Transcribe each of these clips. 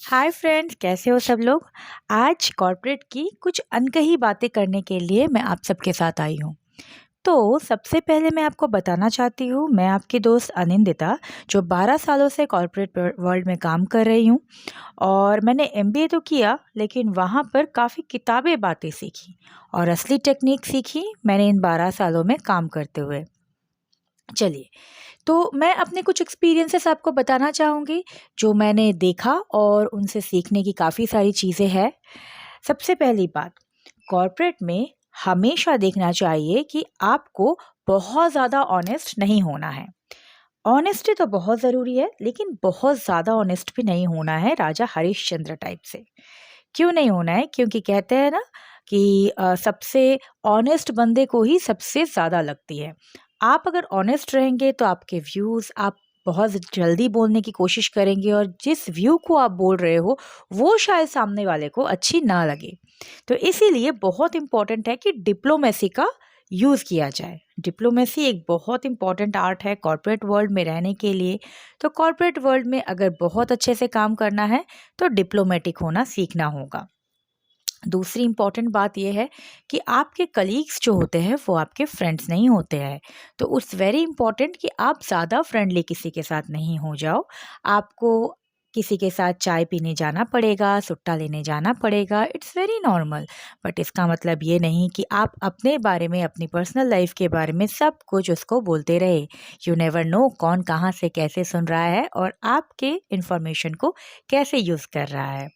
Hi friends, कैसे हो सब लोग। आज कॉर्पोरेट की कुछ अनकही बातें करने के लिए मैं आप सबके साथ आई हूँ। तो सबसे पहले मैं आपको बताना चाहती हूँ, मैं आपकी दोस्त अनिंदिता, जो 12 सालों से कॉर्पोरेट वर्ल्ड में काम कर रही हूँ। और मैंने एमबीए तो किया, लेकिन वहाँ पर काफ़ी किताबें बातें सीखी और असली टेक्निक सीखी मैंने इन 12 सालों में काम करते हुए। चलिए, तो मैं अपने कुछ एक्सपीरियंसेस आपको बताना चाहूँगी, जो मैंने देखा और उनसे सीखने की काफ़ी सारी चीज़ें हैं। सबसे पहली बात, कॉर्पोरेट में हमेशा देखना चाहिए कि आपको बहुत ज़्यादा ऑनेस्ट नहीं होना है। ऑनेस्टी तो बहुत ज़रूरी है, लेकिन बहुत ज़्यादा ऑनेस्ट भी नहीं होना है, राजा हरिश्चंद्र टाइप से। क्यों नहीं होना है? क्योंकि कहते हैं ना कि सबसे ऑनेस्ट बंदे को ही सबसे ज़्यादा लगती है। आप अगर ऑनेस्ट रहेंगे तो आपके व्यूज़ आप बहुत जल्दी बोलने की कोशिश करेंगे, और जिस व्यू को आप बोल रहे हो वो शायद सामने वाले को अच्छी ना लगे। तो इसीलिए बहुत इम्पोर्टेंट है कि डिप्लोमेसी का यूज़ किया जाए। डिप्लोमेसी एक बहुत इम्पॉर्टेंट आर्ट है कॉर्पोरेट वर्ल्ड में रहने के लिए। तो कॉर्पोरेट वर्ल्ड में अगर बहुत अच्छे से काम करना है तो डिप्लोमेटिक होना सीखना होगा। दूसरी इम्पॉर्टेंट बात यह है कि आपके कलीग्स जो होते हैं वो आपके फ्रेंड्स नहीं होते हैं। तो इट्स वेरी इम्पॉर्टेंट कि आप ज़्यादा फ्रेंडली किसी के साथ नहीं हो जाओ। आपको किसी के साथ चाय पीने जाना पड़ेगा, सुट्टा लेने जाना पड़ेगा, इट्स वेरी नॉर्मल। बट इसका मतलब ये नहीं कि आप अपने बारे में, अपनी पर्सनल लाइफ के बारे में सब कुछ उसको बोलते रहे। यू नेवर नो कौन कहाँ से कैसे सुन रहा है और आपके इंफॉर्मेशन को कैसे यूज़ कर रहा है।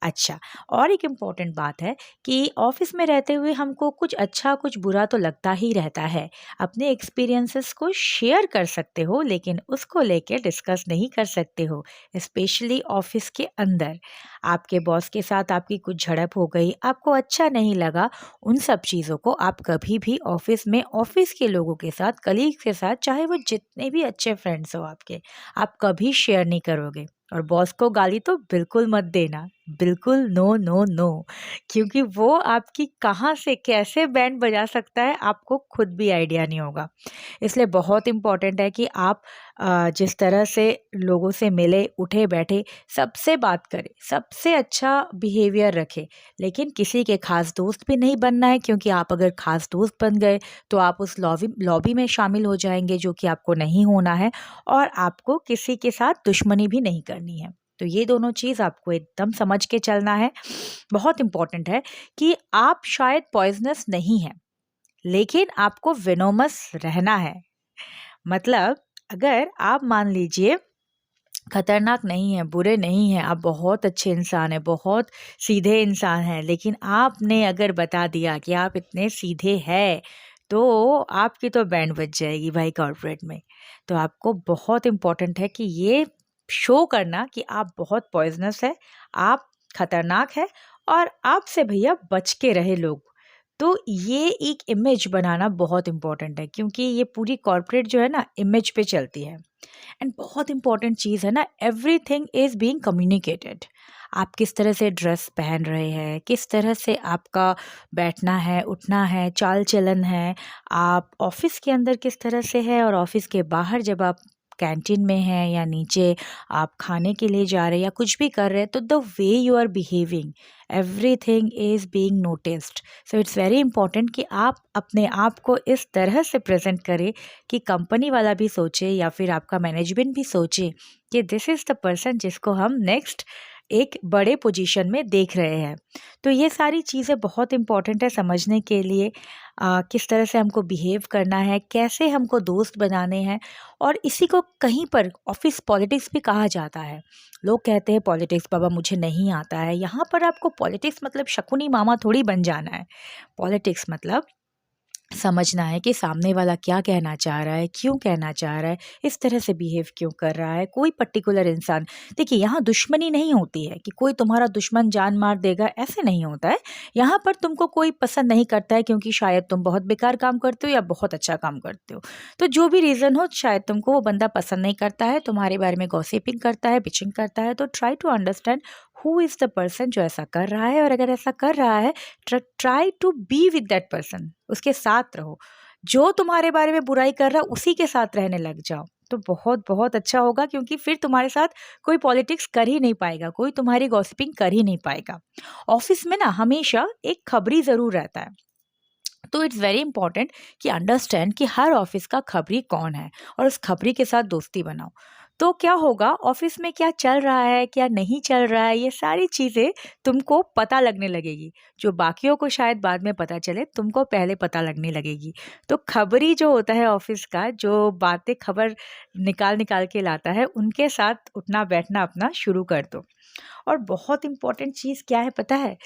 अच्छा, और एक इम्पॉर्टेंट बात है कि ऑफिस में रहते हुए हमको कुछ अच्छा कुछ बुरा तो लगता ही रहता है। अपने एक्सपीरियंसेस को शेयर कर सकते हो, लेकिन उसको लेके डिस्कस नहीं कर सकते हो, स्पेशली ऑफिस के अंदर। आपके बॉस के साथ आपकी कुछ झड़प हो गई, आपको अच्छा नहीं लगा, उन सब चीज़ों को आप कभी भी ऑफिस में ऑफिस के लोगों के साथ, कलीग के साथ, चाहे वो जितने भी अच्छे फ्रेंड्स हो आपके, आप कभी शेयर नहीं करोगे। और बॉस को गाली तो बिल्कुल मत देना, बिल्कुल नो नो नो। क्योंकि वो आपकी कहाँ से कैसे बैंड बजा सकता है आपको खुद भी आइडिया नहीं होगा। इसलिए बहुत इम्पॉर्टेंट है कि आप जिस तरह से लोगों से मिले, उठे बैठे, सबसे बात करें, सबसे अच्छा बिहेवियर रखें। लेकिन किसी के खास दोस्त भी नहीं बनना है, क्योंकि आप अगर खास दोस्त बन गए तो आप उस लॉबी लॉबी में शामिल हो जाएंगे, जो कि आपको नहीं होना है। और आपको किसी के साथ दुश्मनी भी नहीं करनी है। तो ये दोनों चीज़ आपको एकदम समझ के चलना है। बहुत इम्पोर्टेंट है कि आप शायद पॉइजनस नहीं हैं, लेकिन आपको वेनोमस रहना है। मतलब अगर आप मान लीजिए खतरनाक नहीं है, बुरे नहीं हैं, आप बहुत अच्छे इंसान हैं, बहुत सीधे इंसान हैं, लेकिन आपने अगर बता दिया कि आप इतने सीधे हैं, तो आपकी तो बैंड बज जाएगी भाई कॉर्पोरेट में। तो आपको बहुत इम्पोर्टेंट है कि ये शो करना कि आप बहुत पॉइजनस है, आप खतरनाक है, और आपसे भैया बच के रहे लोग। तो ये एक इमेज बनाना बहुत इम्पोर्टेंट है, क्योंकि ये पूरी कॉर्पोरेट जो है ना, इमेज पे चलती है। एंड बहुत इंपॉर्टेंट चीज़ है ना, एवरीथिंग इज़ बीइंग कम्युनिकेटेड। आप किस तरह से ड्रेस पहन रहे हैं, किस तरह से आपका बैठना है, उठना है, चाल चलन है, आप ऑफिस के अंदर किस तरह से है, और ऑफिस के बाहर जब आप कैंटीन में हैं या नीचे आप खाने के लिए जा रहे हैं या कुछ भी कर रहे हैं, तो the way you are behaving, everything is being noticed. So it's very important कि आप अपने आप को इस तरह से प्रेजेंट करें कि कंपनी वाला भी सोचे या फिर आपका मैनेजमेंट भी सोचे कि दिस इज़ द पर्सन जिसको हम नेक्स्ट एक बड़े पोजीशन में देख रहे हैं। तो ये सारी चीज़ें बहुत इम्पॉर्टेंट है समझने के लिए। किस तरह से हमको बिहेव करना है, कैसे हमको दोस्त बनाने हैं। और इसी को कहीं पर ऑफिस पॉलिटिक्स भी कहा जाता है। लोग कहते हैं पॉलिटिक्स बाबा मुझे नहीं आता है। यहाँ पर आपको पॉलिटिक्स मतलब शकुनी मामा थोड़ी बन जाना है। पॉलिटिक्स मतलब समझना है कि सामने वाला क्या कहना चाह रहा है, क्यों कहना चाह रहा है, इस तरह से बिहेव क्यों कर रहा है। कोई पर्टिकुलर इंसान, देखिए यहाँ दुश्मनी नहीं होती है कि कोई तुम्हारा दुश्मन जान मार देगा, ऐसे नहीं होता है। यहाँ पर तुमको कोई पसंद नहीं करता है क्योंकि शायद तुम बहुत बेकार काम करते हो या बहुत अच्छा काम करते हो। तो जो भी रीज़न हो, शायद तुमको वो बंदा पसंद नहीं करता है, तुम्हारे बारे में गॉसिपिंग करता है, बिचिंग करता है। तो try to understand who is the person जो ऐसा कर रहा है, और अगर ऐसा कर रहा है, try to be with that person, उसके साथ रहो। जो तुम्हारे बारे में बुराई कर रहा है उसी के साथ रहने लग जाओ। तो बहुत बहुत अच्छा होगा, क्योंकि फिर तुम्हारे साथ कोई पॉलिटिक्स कर ही नहीं पाएगा, कोई तुम्हारी गॉसिपिंग कर ही नहीं पाएगा। ऑफिस में ना हमेशा एक खबरी ज़रूर रहता है। तो इट्स वेरी इंपॉर्टेंट कि अंडरस्टैंड कि हर ऑफिस का खबरी कौन है और उस खबरी के साथ दोस्ती बनाओ। तो क्या होगा, ऑफिस में क्या चल रहा है क्या नहीं चल रहा है, ये सारी चीज़ें तुमको पता लगने लगेगी। जो बाकियों को शायद बाद में पता चले, तुमको पहले पता लगने लगेगी। तो खबरी जो होता है ऑफिस का, जो बातें खबर निकाल निकाल के लाता है, उनके साथ उठना बैठना अपना शुरू कर दो। और बहुत इंपॉर्टेंट चीज़ क्या है पता है,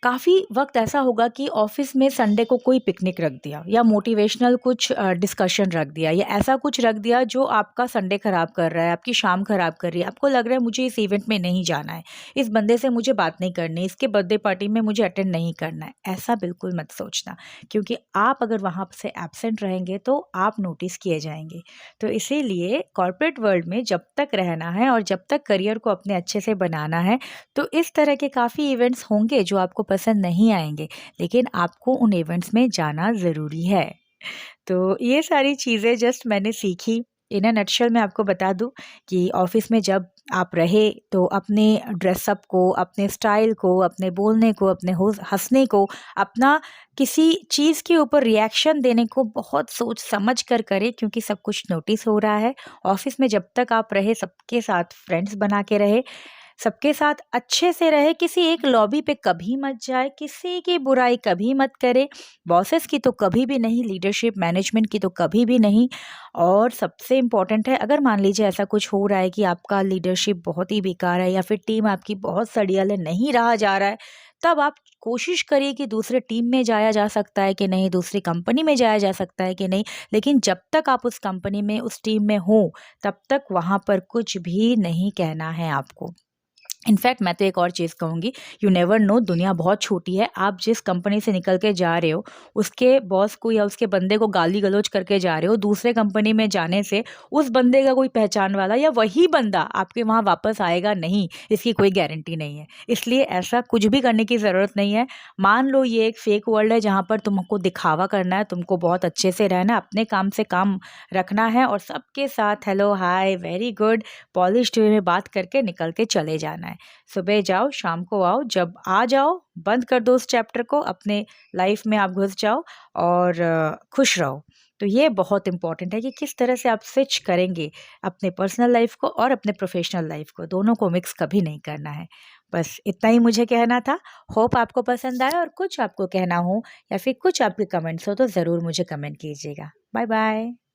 काफ़ी वक्त ऐसा होगा कि ऑफिस में संडे को कोई पिकनिक रख दिया या मोटिवेशनल कुछ डिस्कशन रख दिया या ऐसा कुछ रख दिया जो आपका संडे ख़राब कर रहा है, आपकी शाम ख़राब कर रही है। आपको लग रहा है मुझे इस इवेंट में नहीं जाना है, इस बंदे से मुझे बात नहीं करनी, इसके बर्थडे पार्टी में मुझे अटेंड नहीं करना है। ऐसा बिल्कुल मत सोचना, क्योंकि आप अगर वहाँ से एब्सेंट रहेंगे तो आप नोटिस किए जाएंगे। तो इसीलिए कॉर्पोरेट वर्ल्ड में जब तक रहना है और जब तक करियर को अपने अच्छे से बनाना है, तो इस तरह के काफ़ी इवेंट्स होंगे जो आपको पसंद नहीं आएँगे, लेकिन आपको उन इवेंट्स में जाना ज़रूरी है। तो ये सारी चीज़ें जस्ट मैंने सीखी। इन अ नटशल मैं आपको बता दूँ कि ऑफ़िस में जब आप रहे तो अपने ड्रेसअप को, अपने स्टाइल को, अपने बोलने को, अपने हँसने को, अपना किसी चीज़ के ऊपर रिएक्शन देने को बहुत सोच समझ कर करें, क्योंकि सब कुछ नोटिस हो रहा है। ऑफ़िस में जब तक आप रहे, सबके साथ फ्रेंड्स बना के रहे, सबके साथ अच्छे से रहे, किसी एक लॉबी पे कभी मत जाए, किसी की बुराई कभी मत करे, बॉसेस की तो कभी भी नहीं, लीडरशिप मैनेजमेंट की तो कभी भी नहीं। और सबसे इम्पोर्टेंट है, अगर मान लीजिए ऐसा कुछ हो रहा है कि आपका लीडरशिप बहुत ही बेकार है या फिर टीम आपकी बहुत सड़ियल है, नहीं रहा जा रहा है, तब आप कोशिश करिए कि दूसरे टीम में जाया जा सकता है कि नहीं, दूसरी कंपनी में जाया जा सकता है कि नहीं। लेकिन जब तक आप उस कंपनी में, उस टीम में हो, तब तक वहाँ पर कुछ भी नहीं कहना है आपको। इनफैक्ट मैं तो एक और चीज़ कहूँगी, यू नेवर नो, दुनिया बहुत छोटी है। आप जिस कंपनी से निकल के जा रहे हो, उसके बॉस को या उसके बंदे को गाली गलौज करके जा रहे हो, दूसरे कंपनी में जाने से उस बंदे का कोई पहचान वाला या वही बंदा आपके वहाँ वापस आएगा नहीं, इसकी कोई गारंटी नहीं है। इसलिए ऐसा कुछ भी करने की ज़रूरत नहीं है। मान लो ये एक फेक वर्ल्ड है जहाँ पर तुमको दिखावा करना है, तुमको बहुत अच्छे से रहना है, अपने काम से काम रखना है और सबके साथ hello hi very good polished way में बात करके निकल के चले जाना है। सुबह जाओ, शाम को आओ, जब आ जाओ बंद कर दो उस चैप्टर को, अपने लाइफ में आप घुस जाओ और खुश रहो। तो ये बहुत इंपॉर्टेंट है कि किस तरह से आप स्विच करेंगे अपने पर्सनल लाइफ को और अपने प्रोफेशनल लाइफ को, दोनों को मिक्स कभी नहीं करना है। बस इतना ही मुझे कहना था। होप आपको पसंद आया, और कुछ आपको कहना हो या फिर कुछ आपके कमेंट्स हो तो ज़रूर मुझे कमेंट कीजिएगा। Bye bye.